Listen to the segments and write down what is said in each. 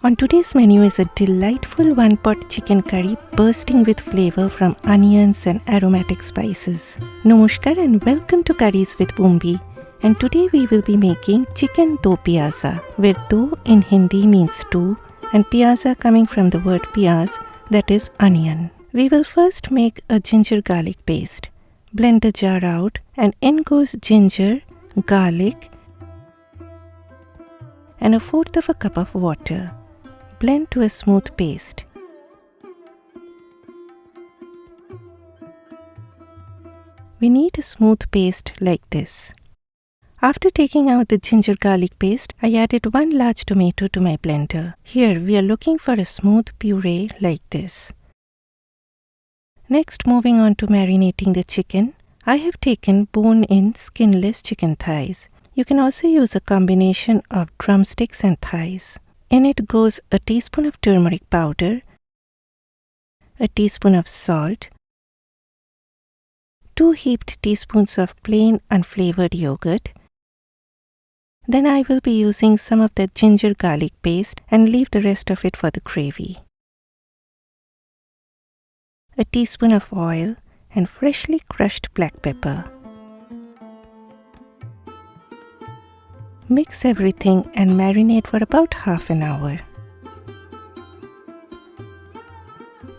On today's menu is a delightful one-pot chicken curry bursting with flavor from onions and aromatic spices. Namaskar and welcome to Curries with Bumbi. And today we will be making chicken do pyaza, where do in Hindi means two and pyaza coming from the word pyaz, that is onion. We will first make a ginger garlic paste. Blend the jar out and in goes ginger, garlic and 1/4 cup of water. Blend to a smooth paste. We need a smooth paste like this. After taking out the ginger garlic paste, I added 1 large tomato to my blender. Here we are looking for a smooth puree like this. Next, moving on to marinating the chicken, I have taken bone-in skinless chicken thighs. You can also use a combination of drumsticks and thighs. In it goes a teaspoon of turmeric powder, a teaspoon of salt, 2 heaped teaspoons of plain unflavored yogurt. Then I will be using some of that ginger garlic paste and leave the rest of it for the gravy. A teaspoon of oil and freshly crushed black pepper. Mix everything and marinate for about half an hour.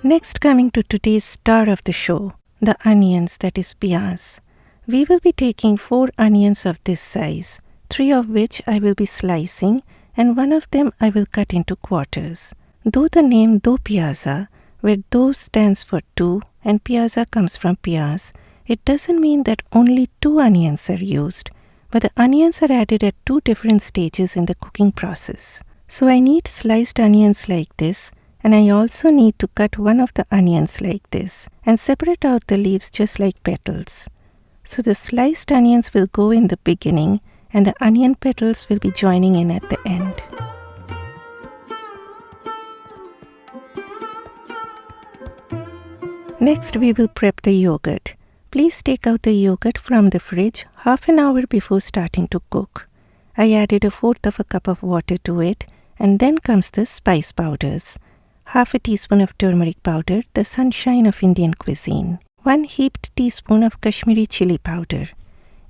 Next, coming to today's star of the show, the onions, that is pyaz. We will be taking 4 onions of this size, 3 of which I will be slicing and 1 of them I will cut into quarters. Though the name do pyaza, where do stands for 2 and pyaza comes from pyaz, it doesn't mean that only 2 onions are used. But the onions are added at 2 different stages in the cooking process. So I need sliced onions like this, and I also need to cut 1 of the onions like this and separate out the leaves just like petals. So the sliced onions will go in the beginning and the onion petals will be joining in at the end. Next we will prep the yogurt. Please take out the yogurt from the fridge half an hour before starting to cook. I added 1/4 cup of water to it, and then comes the spice powders. Half a teaspoon of turmeric powder, the sunshine of Indian cuisine. 1 heaped teaspoon of Kashmiri chilli powder.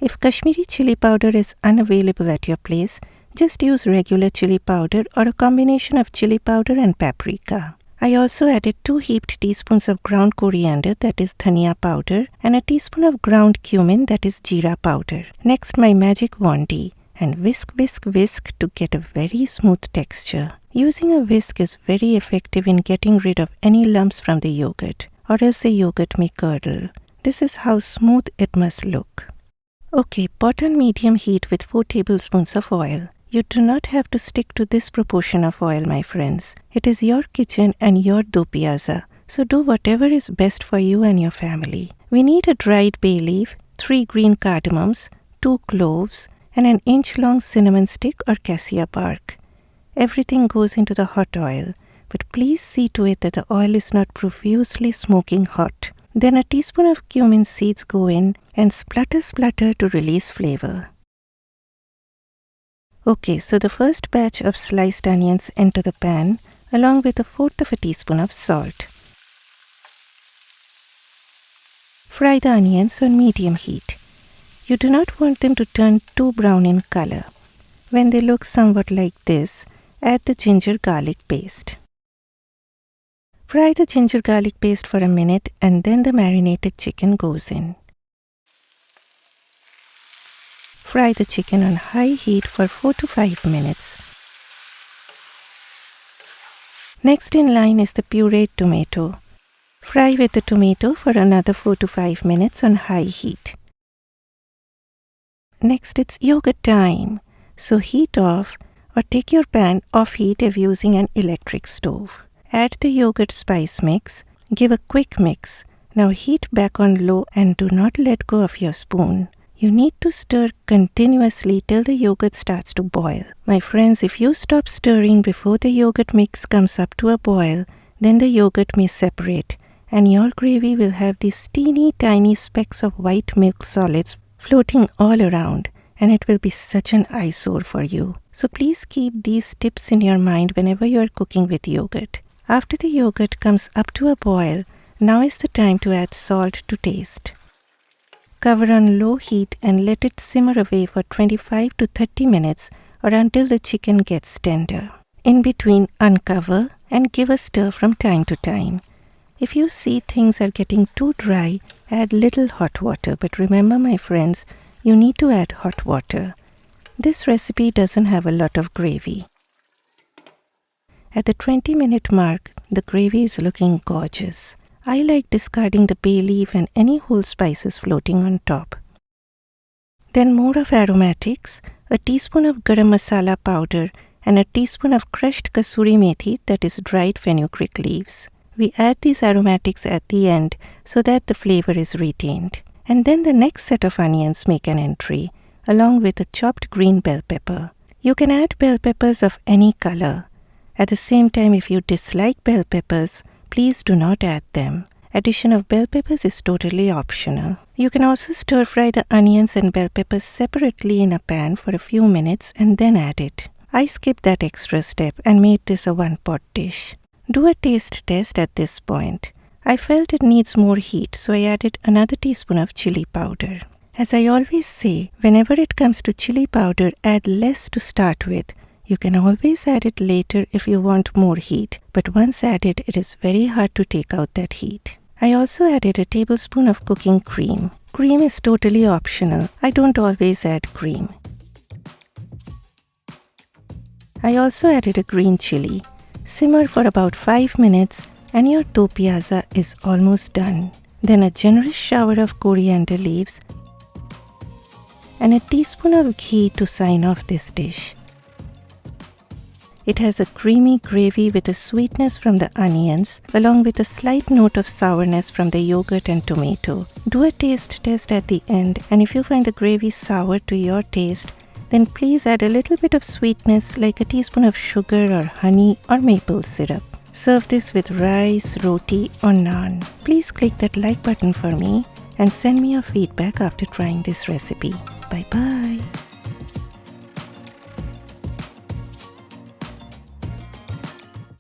If Kashmiri chilli powder is unavailable at your place, just use regular chilli powder or a combination of chilli powder and paprika. I also added 2 heaped teaspoons of ground coriander, that is dhania powder, and a teaspoon of ground cumin, that is jeera powder. Next, my magic wandy, and whisk, whisk, whisk to get a very smooth texture. Using a whisk is very effective in getting rid of any lumps from the yogurt, or else the yogurt may curdle. This is how smooth it must look. Okay, pot on medium heat with 4 tablespoons of oil. You do not have to stick to this proportion of oil, my friends. It is your kitchen and your do pyaza, so do whatever is best for you and your family. We need a dried bay leaf, 3 green cardamoms, 2 cloves, and an inch-long cinnamon stick or cassia bark. Everything goes into the hot oil, but please see to it that the oil is not profusely smoking hot. Then a teaspoon of cumin seeds go in and splutter to release flavor. Okay, so the first batch of sliced onions enter the pan along with 1/4 teaspoon of salt. Fry the onions on medium heat. You do not want them to turn too brown in color. When they look somewhat like this, add the ginger garlic paste. Fry the ginger garlic paste for a minute and then the marinated chicken goes in. Fry the chicken on high heat for 4 to 5 minutes. Next in line is the pureed tomato. Fry with the tomato for another 4 to 5 minutes on high heat. Next it's yogurt time. So heat off or take your pan off heat if using an electric stove. Add the yogurt spice mix. Give a quick mix. Now heat back on low and do not let go of your spoon. You need to stir continuously till the yogurt starts to boil. My friends, if you stop stirring before the yogurt mix comes up to a boil, then the yogurt may separate and your gravy will have these teeny tiny specks of white milk solids floating all around and it will be such an eyesore for you. So please keep these tips in your mind whenever you are cooking with yogurt. After the yogurt comes up to a boil, now is the time to add salt to taste. Cover on low heat and let it simmer away for 25 to 30 minutes or until the chicken gets tender. In between, uncover and give a stir from time to time. If you see things are getting too dry, add little hot water. But remember, my friends, you need to add hot water. This recipe doesn't have a lot of gravy. At the 20-minute mark, the gravy is looking gorgeous. I like discarding the bay leaf and any whole spices floating on top. Then more of aromatics, a teaspoon of garam masala powder and a teaspoon of crushed kasuri methi, that is dried fenugreek leaves. We add these aromatics at the end so that the flavor is retained. And then the next set of onions make an entry, along with a chopped green bell pepper. You can add bell peppers of any color. At the same time, if you dislike bell peppers, please do not add them. Addition of bell peppers is totally optional. You can also stir fry the onions and bell peppers separately in a pan for a few minutes and then add it. I skipped that extra step and made this a one-pot dish. Do a taste test at this point. I felt it needs more heat, so I added another teaspoon of chili powder. As I always say, whenever it comes to chili powder, add less to start with. You can always add it later if you want more heat, but once added, it is very hard to take out that heat. I also added a tablespoon of cooking cream. Cream is totally optional. I don't always add cream. I also added a green chili. Simmer for about 5 minutes and your do pyaza is almost done. Then a generous shower of coriander leaves and a teaspoon of ghee to sign off this dish. It has a creamy gravy with a sweetness from the onions, along with a slight note of sourness from the yogurt and tomato. Do a taste test at the end, and if you find the gravy sour to your taste, then please add a little bit of sweetness like a teaspoon of sugar or honey or maple syrup. Serve this with rice, roti or naan. Please click that like button for me and send me your feedback after trying this recipe. Bye bye.